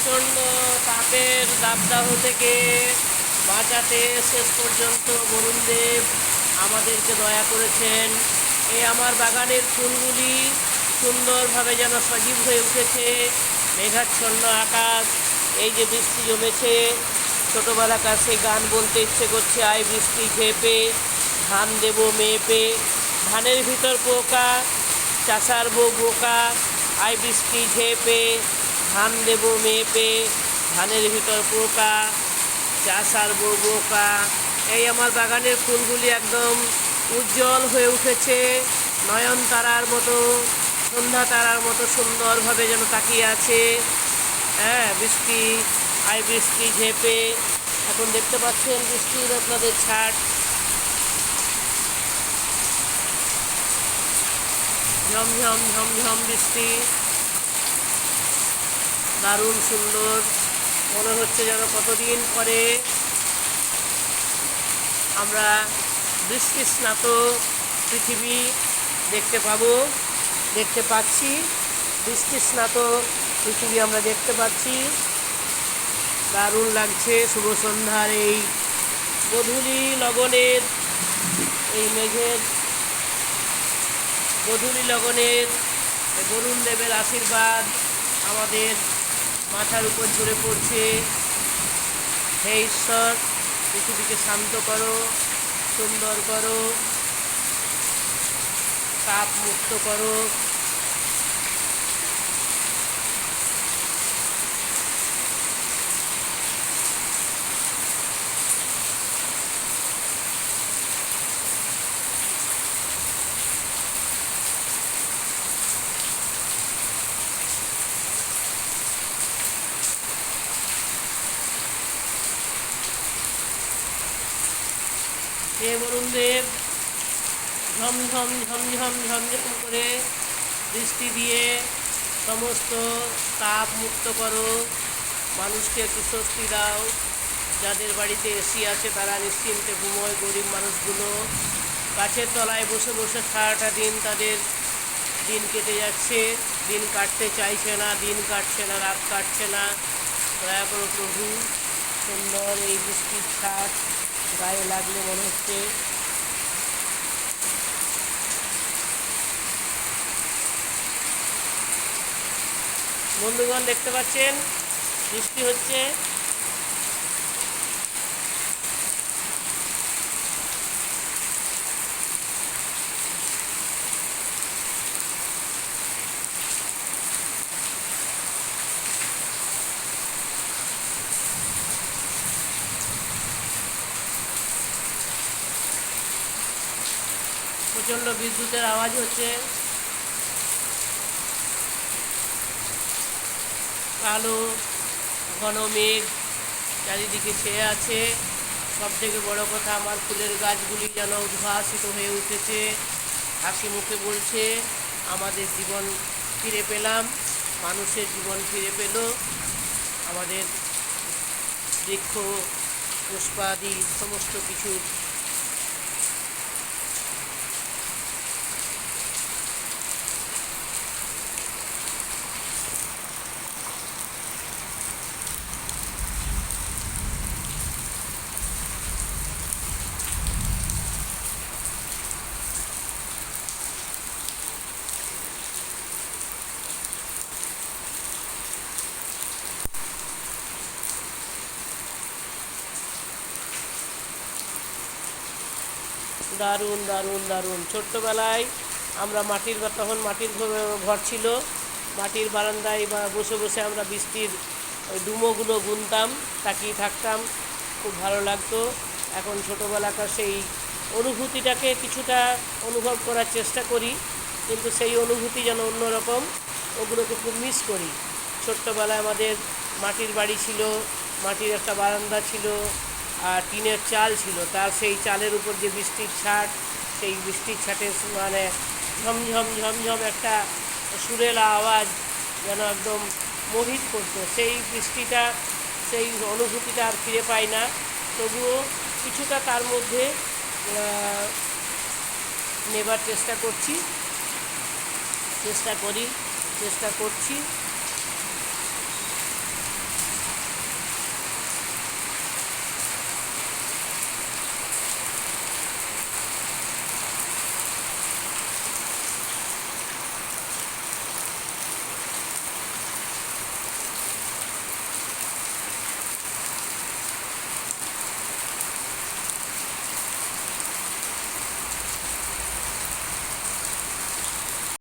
প্রচণ্ড তাপের দাবদাহ থেকে বাঁচাতে শেষ পর্যন্ত বরুণদেব আমাদেরকে দয়া করেছেন। এই আমার বাগানের ফুলগুলি সুন্দরভাবে যেন সজীব হয়ে উঠেছে। মেঘাচ্ছন্ন আকাশ, এই যে বৃষ্টি জমেছে, ছোটোবেলাকার সেই গান বলতে ইচ্ছে করছে, আয় বৃষ্টি ঝেপে ধান দেব মেপে, ধানের ভিতর পোকা চাষার বউ বোকা, আয় বৃষ্টি ঝেপে ধান দেব মেপে, ধানের ভিতর পোকা চাষার বউ বোকা। এই আমার বাগানের ফুলগুলি একদম উজ্জ্বল হয়ে উঠেছে, নয়নতারার মতো, সন্ধ্যা তারার মতো সুন্দরভাবে যেন তাকিয়ে আছে। হ্যাঁ, বৃষ্টি, আয় বৃষ্টি ঝেপে, এখন দেখতে পাচ্ছেন বৃষ্টির আপনাদের ছাট, ঝমঝম ঝমঝম বৃষ্টি, দারুণ সুন্দর। মনে হচ্ছে যেন কতদিন পরে আমরা বৃষ্টি স্নাত পৃথিবী দেখতে পাচ্ছি, বৃষ্টি স্নাত পৃথিবী আমরা দেখতে পাচ্ছি। দারুণ লাগছে শুভ সন্ধ্যার এই গোধূলি লগনের, এই মেঘের গোধূলি লগনের বরুণ দেবের আশীর্বাদ আমাদের মাথার উপর ঝরে পড়ছে। হে ঈশ্বর, পৃথিবীকে শান্ত করো, সুন্দর করো, তাপ মুক্ত করো। হে বরুণদেব, ঝমঝম ঝমঝম ঝমঝম করে বৃষ্টি দিয়ে সমস্ত তাপ মুক্ত করো, মানুষকে একটু স্বস্তি দাও। যাদের বাড়িতে এসি আছে তারা নিশ্চিন্তে ঘুমোয়, গরিব মানুষগুলো গাছের তলায় বসে বসে সারাটা দিন তাদের দিন কেটে যাচ্ছে, দিন কাটতে চাইছে না, দিন কাটছে না, রাত কাটছে না। দয়া করো প্রভু, সুন্দর এই বৃষ্টির ছাট গায়ে লাগলে মনে হচ্ছে বন্ধুগণ দেখতে পাচ্ছেন বৃষ্টি হচ্ছে। প্রচণ্ড বিদ্যুতের আওয়াজ হচ্ছে, কালো ঘন মেঘ চারিদিকে ছেয়ে আছে। সবথেকে বড় কথা, আমার ফুলের গাছগুলি যেন উদ্ভাসিত হয়ে উঠেছে, হাসি মুখে বলছে আমাদের জীবন ফিরে পেলাম, মানুষের জীবন ফিরে পেল। আমাদের বৃক্ষ পুষ্পাদি সমস্ত কিছু দারুণ দারুণ দারুণ। ছোট্টবেলায় আমরা তখন মাটির ঘর ছিল, মাটির বারান্দায় বা বসে বসে আমরা বৃষ্টির ওই ডুমোগুলো গুনতাম, তাকিয়ে থাকতাম, খুব ভালো লাগতো। এখন ছোটোবেলাকার সেই অনুভূতিটাকে কিছুটা অনুভব করার চেষ্টা করি, কিন্তু সেই অনুভূতি যেন অন্যরকম, ওগুলোকে খুব মিস করি। ছোট্টবেলায় আমাদের মাটির বাড়ি ছিল, মাটির একটা বারান্দা ছিল, আর টিনের চাল ছিল, তার সেই চালের উপর যে বৃষ্টির ছাট, সেই বৃষ্টির ছাটের মানে ঝমঝম ঝমঝম একটা সুরেলা আওয়াজ যেন একদম মোহিত করতো। সেই বৃষ্টিটা, সেই অনুভূতিটা আর ফিরে পাই না, তবুও কিছুটা তার মধ্যে নেবার চেষ্টা করছি।